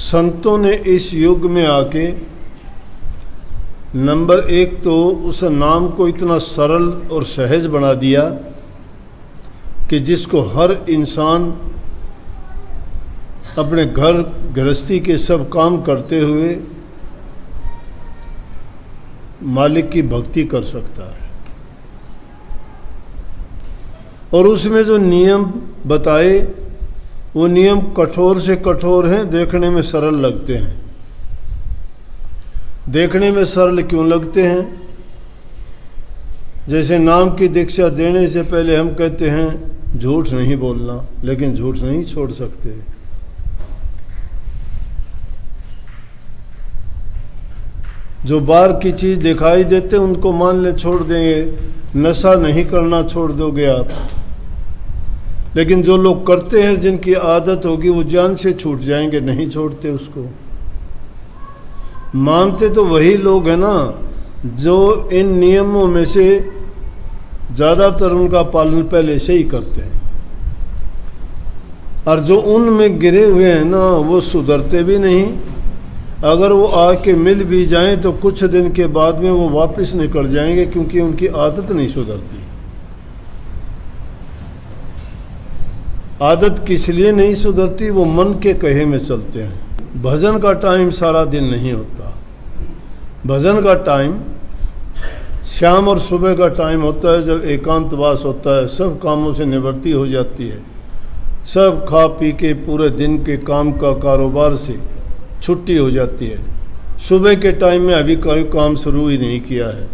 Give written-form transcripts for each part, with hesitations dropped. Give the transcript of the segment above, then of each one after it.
संतों ने इस युग में आके नंबर एक तो उस नाम को इतना सरल और सहज बना दिया कि जिसको हर इंसान अपने घर गृहस्थी के सब काम करते हुए मालिक की भक्ति कर सकता है। और उसमें जो नियम बताए वो नियम कठोर से कठोर हैं, देखने में सरल लगते हैं। देखने में सरल क्यों लगते हैं? जैसे नाम की दीक्षा देने से पहले हम कहते हैं झूठ नहीं बोलना, लेकिन झूठ नहीं छोड़ सकते। जो बाहर की चीज़ दिखाई देते उनको मान ले छोड़ देंगे, नशा नहीं करना छोड़ दोगे आप। लेकिन जो लोग करते हैं, जिनकी आदत होगी, वो जान से छूट जाएंगे, नहीं छोड़ते उसको। मानते तो वही लोग हैं ना जो इन नियमों में से ज़्यादातर उनका पालन पहले से ही करते हैं, और जो उनमें गिरे हुए हैं ना वो सुधरते भी नहीं। अगर वो आके मिल भी जाएं तो कुछ दिन के बाद में वो वापस निकल जाएंगे, क्योंकि उनकी आदत नहीं सुधरती। आदत किस लिए नहीं सुधरती? वो मन के कहे में चलते हैं। भजन का टाइम सारा दिन नहीं होता। भजन का टाइम शाम और सुबह का टाइम होता है, जब एकांतवास होता है, सब कामों से निवृत्ति हो जाती है, सब खा पी के पूरे दिन के काम का कारोबार से छुट्टी हो जाती है। सुबह के टाइम में अभी कोई काम शुरू ही नहीं किया है।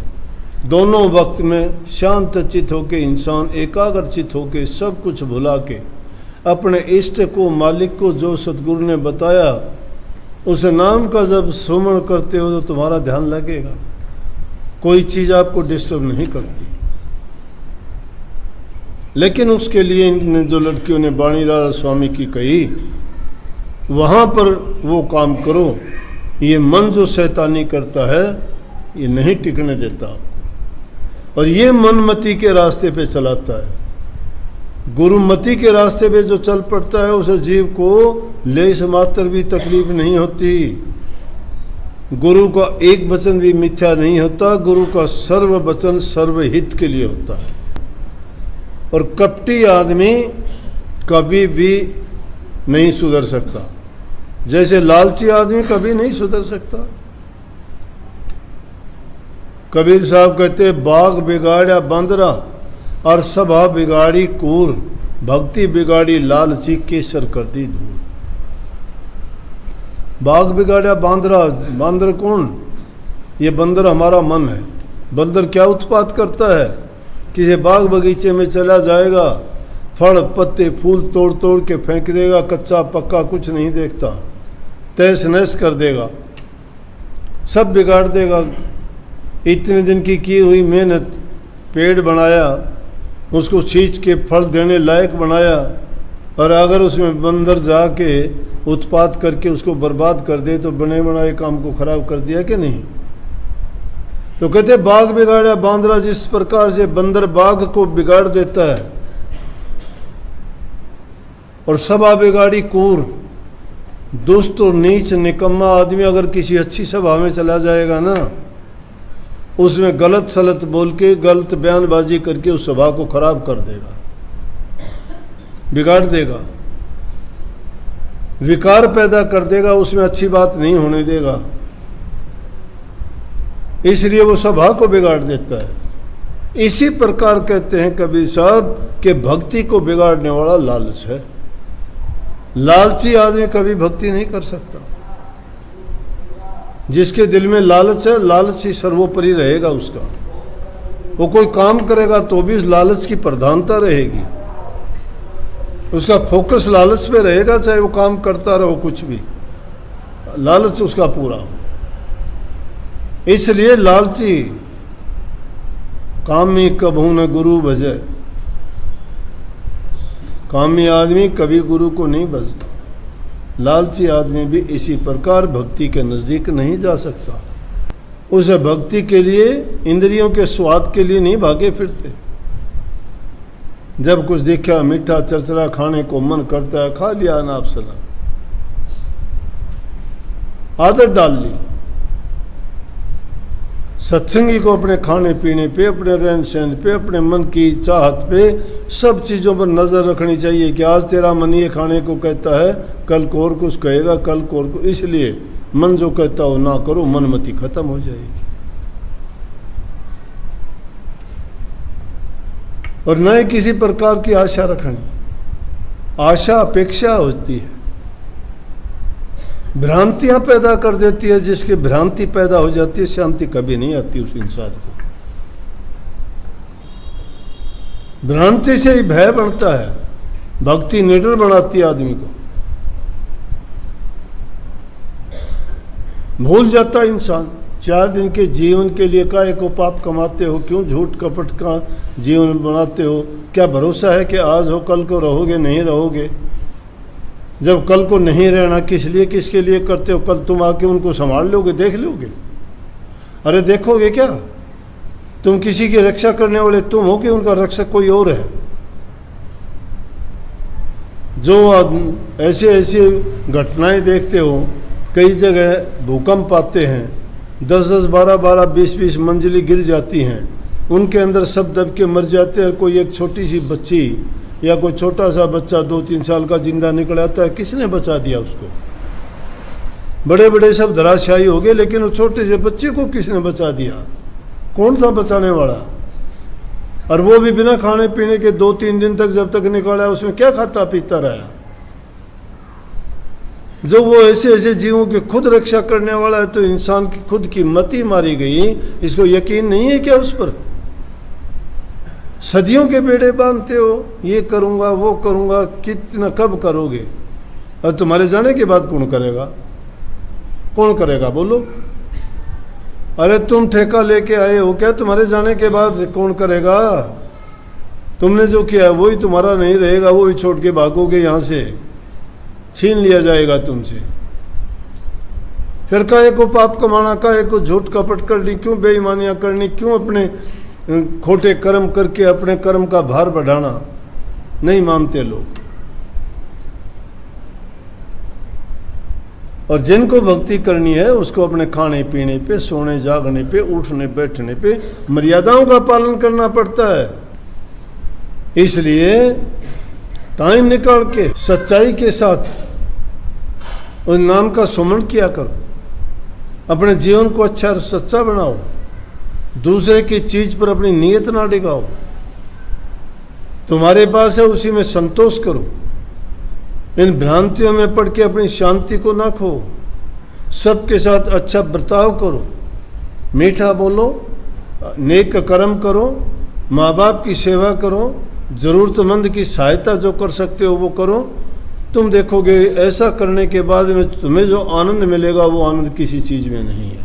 दोनों वक्त में शांत चित्त होके इंसान एकाग्र चित्त होके सब कुछ भुला के अपने इष्ट को, मालिक को, जो सतगुरु ने बताया उस नाम का जब सुमरण करते हो तो तुम्हारा ध्यान लगेगा, कोई चीज़ आपको डिस्टर्ब नहीं करती। लेकिन उसके लिए इन जो लड़कियों ने वाणी राधा स्वामी की कही, वहाँ पर वो काम करो। ये मन जो शैतानी करता है ये नहीं टिकने देता आपको, और ये मनमति के रास्ते पे चलाता है। गुरुमति के रास्ते पे जो चल पड़ता है उसे जीव को लेश मात्र भी तकलीफ नहीं होती। गुरु का एक वचन भी मिथ्या नहीं होता, गुरु का सर्व वचन सर्वहित के लिए होता है। और कपटी आदमी कभी भी नहीं सुधर सकता, जैसे लालची आदमी कभी नहीं सुधर सकता। कबीर साहब कहते बाग बिगाड़ा बंदरा और सभा बिगाड़ी कूर, भक्ति बिगाड़ी लालची केसर कर दी धूल। बाग बिगाड़ा बांदरा, बांदर कौन? ये बंदर हमारा मन है। बंदर क्या उत्पात करता है? किसी बाग बगीचे में चला जाएगा, फल पत्ते फूल तोड़ तोड़ के फेंक देगा, कच्चा पक्का कुछ नहीं देखता, तहस नहस कर देगा, सब बिगाड़ देगा। इतने दिन की हुई मेहनत, पेड़ बनाया, उसको छींच के फल देने लायक बनाया, और अगर उसमें बंदर जाके उत्पात करके उसको बर्बाद कर दे तो बने बनाए काम को खराब कर दिया कि नहीं? तो कहते बाग बिगाड़ा बांदरा, जिस प्रकार से बंदर बाग को बिगाड़ देता है, और सभा बिगाड़ी कूर, दुष्ट और नीच निकम्मा आदमी अगर किसी अच्छी सभा में चला जाएगा ना, उसमें गलत सलत बोल के गलत बयानबाजी करके उस सभा को खराब कर देगा, बिगाड़ देगा, विकार पैदा कर देगा, उसमें अच्छी बात नहीं होने देगा। इसलिए वो सभा को बिगाड़ देता है। इसी प्रकार कहते हैं कबीर साहब कि भक्ति को बिगाड़ने वाला लालच है। लालची आदमी कभी भक्ति नहीं कर सकता। जिसके दिल में लालच है, लालच ही सर्वोपरि रहेगा उसका। वो कोई काम करेगा तो भी उस लालच की प्रधानता रहेगी, उसका फोकस लालच पे रहेगा, चाहे वो काम करता रहो कुछ भी, लालच उसका पूरा हो। इसलिए लालची कामी कभू न गुरु भजे, कामी आदमी कभी गुरु को नहीं भजता। लालची आदमी भी इसी प्रकार भक्ति के नज़दीक नहीं जा सकता। उसे भक्ति के लिए, इंद्रियों के स्वाद के लिए नहीं भागे फिरते। जब कुछ देखा मीठा चरचरा खाने को मन करता है, खा लिया नाप सला। आदत डाल ली। सत्संगी को अपने खाने पीने पे, अपने रहन सहन पे, अपने मन की चाहत पे, सब चीज़ों पर नज़र रखनी चाहिए कि आज तेरा मन ये खाने को कहता है, कल को और कुछ कहेगा, कल को और कुछ। इसलिए मन जो कहता हो ना करो, मनमति खत्म हो जाएगी। और न ही किसी प्रकार की आशा रखनी। आशा अपेक्षा होती है, भ्रांतियां पैदा कर देती है। जिसकी भ्रांति पैदा हो जाती है, शांति कभी नहीं आती उस इंसान को। भ्रांति से ही भय बनता है, भक्ति निडर बनाती है आदमी को। भूल जाता है इंसान। 4 दिन के जीवन के लिए काहे को पाप कमाते हो, क्यों झूठ कपट का जीवन बनाते हो? क्या भरोसा है कि आज हो कल को रहोगे? नहीं रहोगे। जब कल को नहीं रहना, किस लिए किसके लिए करते हो? कल तुम आके उनको संभाल लोगे, देख लोगे? अरे देखोगे क्या? तुम किसी की रक्षा करने वाले तुम हो कि उनका रक्षक कोई और है? जो ऐसे ऐसे घटनाएं देखते हो, कई जगह भूकंप आते हैं, 10-10, 12-12, 20-20 मंजिलें गिर जाती हैं, उनके अंदर सब दब के मर जाते हैं। कोई एक छोटी सी बच्ची या कोई छोटा सा बच्चा 2-3 साल का जिंदा निकल आता है। किसने बचा दिया उसको? बड़े बड़े सब धराशायी हो गए, लेकिन उस छोटे से बच्चे को किसने बचा दिया? कौन था बचाने वाला? और वो भी बिना खाने पीने के 2-3 दिन तक, जब तक निकाला उसमें क्या खाता पीता रहा? जो वो ऐसे ऐसे जीवों की खुद रक्षा करने वाला है, तो इंसान की खुद की मति मारी गई। इसको यकीन नहीं है क्या उस पर? सदियों के बेड़े बांधते हो, ये करूँगा वो करूँगा, कितना कब करोगे? और तुम्हारे जाने के बाद कौन करेगा? कौन करेगा बोलो? अरे तुम ठेका लेके आए हो क्या? तुम्हारे जाने के बाद कौन करेगा? तुमने जो किया वही तुम्हारा नहीं रहेगा, वो ही छोड़ के भागोगे यहाँ से, छीन लिया जाएगा तुमसे। फिर काहे को पाप कमाना, काहे को झूठ कपट करनी, क्यों बेईमानियां करनी, क्यों अपने खोटे कर्म करके अपने कर्म का भार बढ़ाना? नहीं मानते लोग। और जिनको भक्ति करनी है उसको अपने खाने पीने पे, सोने जागने पे, उठने बैठने पे मर्यादाओं का पालन करना पड़ता है। इसलिए टाइम निकाल के सच्चाई के साथ उस नाम का सुमरण किया करो। अपने जीवन को अच्छा और सच्चा बनाओ। दूसरे की चीज पर अपनी नीयत ना डिगाओ। तुम्हारे पास है उसी में संतोष करो। इन भ्रांतियों में पड़ के अपनी शांति को ना खो। सबके साथ अच्छा बर्ताव करो, मीठा बोलो, नेक कर्म करो, माँ बाप की सेवा करो, ज़रूरतमंद की सहायता जो कर सकते हो वो करो। तुम देखोगे ऐसा करने के बाद में तुम्हें जो आनंद मिलेगा वो आनंद किसी चीज़ में नहीं है।